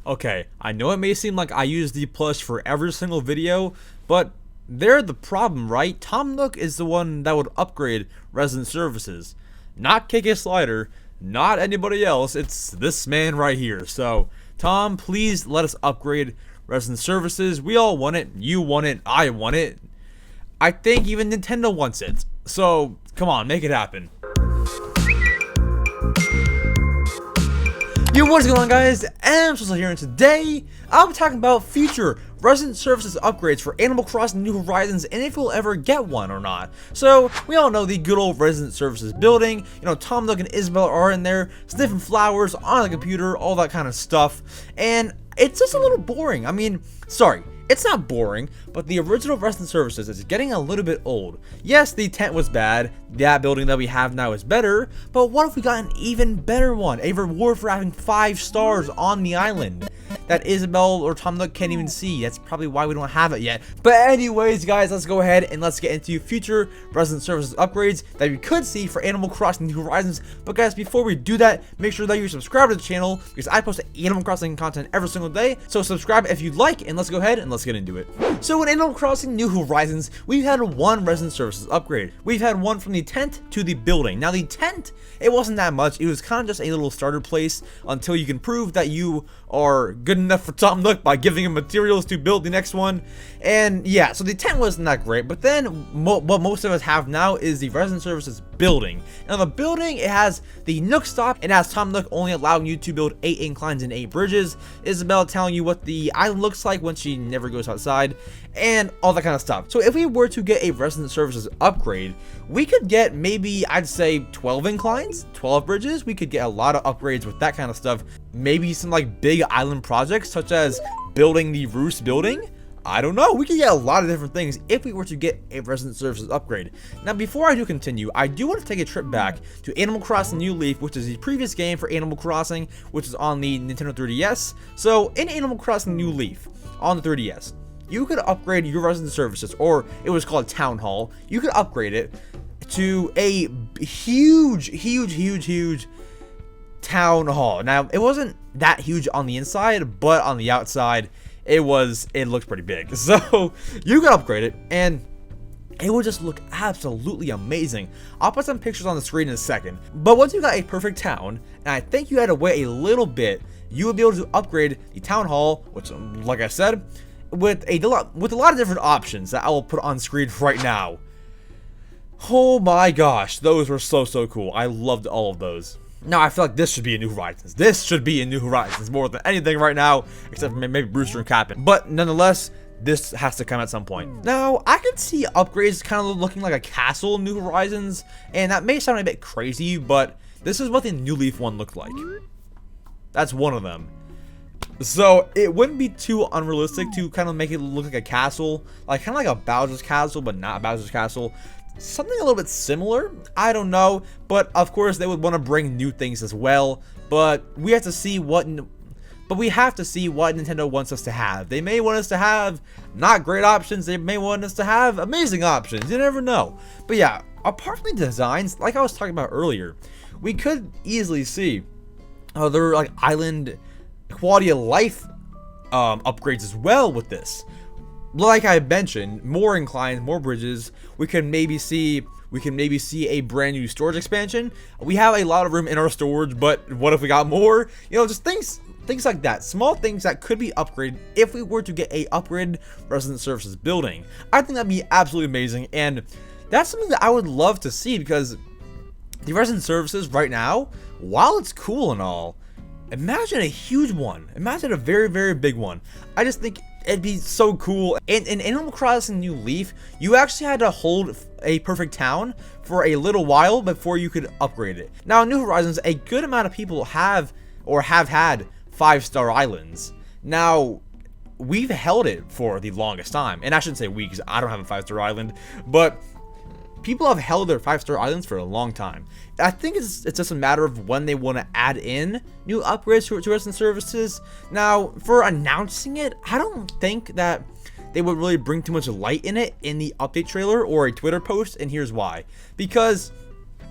Okay, I know it may seem like I use D plus for every single video, but they're the problem, right? Tom Nook is the one that would upgrade resident services, not KK Slider, not anybody else. It's this man right here. So Tom, please let us upgrade resident services. We all want it. You want it. I want it. I think even Nintendo wants it. So come on, make it happen. Yo, what's going on, guys? EmSwizzle here, and today I'll be talking about future resident services upgrades for Animal Crossing New Horizons and if we'll ever get one or not. So we all know the good old resident services building. You know, Tom Nook and Isabelle are in there sniffing flowers on the computer, all that kind of stuff, and it's just a little boring. I mean, sorry, it's not boring, but the original resident services is getting a little bit old. Yes, the tent was bad, that building that we have now is better, but what if we got an even better one? A reward for having 5 stars on the island that Isabelle or Tom Nook can't even see. That's probably why we don't have it yet. But anyways, guys, let's go ahead and let's get into future resident services upgrades that we could see for Animal Crossing New Horizons. But guys, before we do that, make sure that you subscribe to the channel because I post Animal Crossing content every single day. So subscribe if you'd like, and let's go ahead and let's get into it. So in Animal Crossing New Horizons, we've had one resident services upgrade. We've had one from the tent to the building. Now the tent, it wasn't that much. It was kind of just a little starter place until you can prove that you are good enough for Tom Nook by giving him materials to build the next one. And yeah, so the tent wasn't that great, but then what most of us have now is the resident services building. Now the building, it has the Nook stop, it has Tom Nook only allowing you to build 8 inclines and 8 bridges, Isabelle telling you what the island looks like when she never goes outside, and all that kind of stuff. So if we were to get a resident services upgrade, we could get maybe, I'd say 12 inclines, 12 bridges. We could get a lot of upgrades with that kind of stuff. Maybe some like big island projects such as building the Roost building. I don't know, we could get a lot of different things if we were to get a resident services upgrade. Now before I do continue, I do want to take a trip back to Animal Crossing New Leaf, which is the previous game for Animal Crossing, which is on the Nintendo 3DS. So in Animal Crossing New Leaf on the 3DS, you could upgrade your resident services, or it was called Town Hall. You could upgrade it to a huge town hall. Now it wasn't that huge on the inside, but on the outside it looked pretty big. So you could upgrade it and it would just look absolutely amazing. I'll put some pictures on the screen in a second. But once you got a perfect town, and I think you had to wait a little bit, you would be able to upgrade the town hall, which, like I said, with a lot of different options that I will put on screen right now. Oh my gosh, those were so cool. I loved all of those. Now I feel like this should be a New Horizons. This should be a New Horizons more than anything right now, except for maybe Brewster and Captain. But nonetheless, this has to come at some point. Now, I could see upgrades kind of looking like a castle in New Horizons, and that may sound a bit crazy, but this is what the New Leaf one looked like. That's one of them. So it wouldn't be too unrealistic to kind of make it look like a castle, like kind of like a Bowser's Castle, but not Bowser's Castle. Something a little bit similar, I don't know, but of course they would want to bring new things as well. But we have to see what Nintendo wants us to have. They may want us to have not great options. They may want us to have amazing options. You never know. But yeah, apart from the designs, like I was talking about earlier, we could easily see other like island quality of life upgrades as well with this. Like I mentioned, more inclines, more bridges. We can maybe see a brand new storage expansion. We have a lot of room in our storage, but what if we got more? You know, just things like that. Small things that could be upgraded if we were to get a upgraded resident services building. I think that'd be absolutely amazing, and that's something that I would love to see because the resident services right now, while it's cool and all, imagine a huge one. Imagine a very big one. I just think it'd be so cool. And in Animal Crossing New Leaf, you actually had to hold a perfect town for a little while before you could upgrade it. Now in New Horizons, a good amount of people have had 5-star islands. Now we've held it for the longest time, and I shouldn't say we because I don't have a 5-star island, but people have held their 5-star islands for a long time. I think it's just a matter of when they want to add in new upgrades to resident services. Now, for announcing it, I don't think that they would really bring too much light in it in the update trailer or a Twitter post, and here's why. Because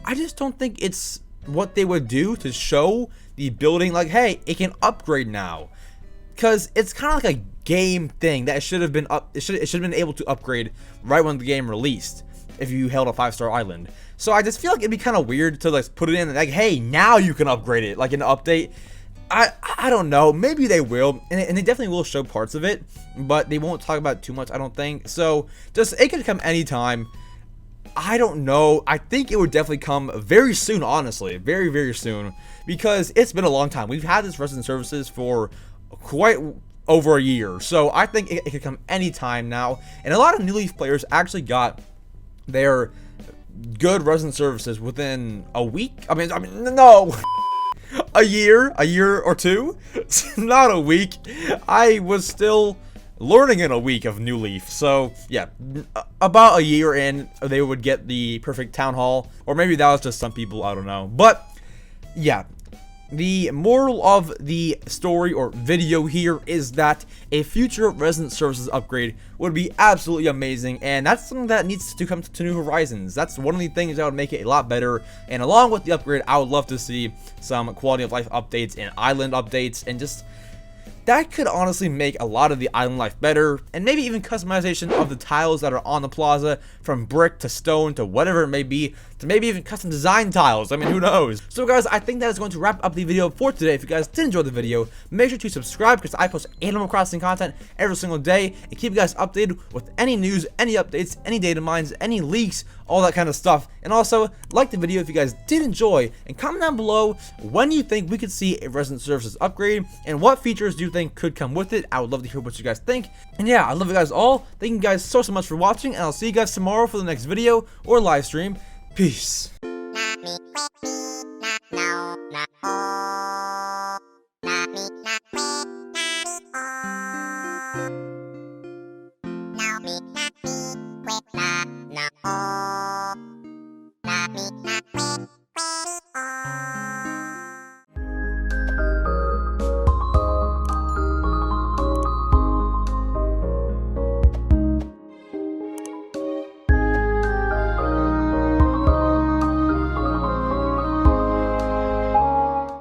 I just don't think it's what they would do to show the building like, hey, it can upgrade now. because it's kind of like a game thing that should have been it should have been able to upgrade right when the game released if you held a 5-star island. So I just feel like it'd be kind of weird to like put it in like, hey, now you can upgrade it like an update. I don't know, maybe they will, and they definitely will show parts of it, but they won't talk about it too much, I don't think. So just, it could come anytime. I don't know. I think it would definitely come very soon, honestly, very, very soon, because it's been a long time. We've had this resident services for quite over a year, so I think it could come anytime now. And a lot of New Leaf players actually got their good resident services within a week. I mean, no. A year or two, not a week. I was still learning in a week of New Leaf, so yeah, about a year in, they would get the perfect town hall, or maybe that was just some people, I don't know. But yeah, the moral of the story or video here is that a future resident services upgrade would be absolutely amazing, and that's something that needs to come to New Horizons. That's one of the things that would make it a lot better, and along with the upgrade, I would love to see some quality of life updates and island updates, and just that could honestly make a lot of the island life better, and maybe even customization of the tiles that are on the plaza, from brick to stone to whatever it may be, to maybe even custom design tiles. I mean, who knows? So guys, I think that is going to wrap up the video for today. If you guys did enjoy the video, make sure to subscribe, because I post Animal Crossing content every single day, and keep you guys updated with any news, any updates, any data mines, any leaks, all that kind of stuff. And also, like the video if you guys did enjoy, and comment down below when you think we could see a resident services upgrade, and what features do you think could come with it. I would love to hear what you guys think. And yeah, I love you guys all. Thank you guys so much for watching, and I'll see you guys tomorrow for the next video or live stream. Peace. Not me, quit me, not no, not oh. Not me, not quit, not me, oh.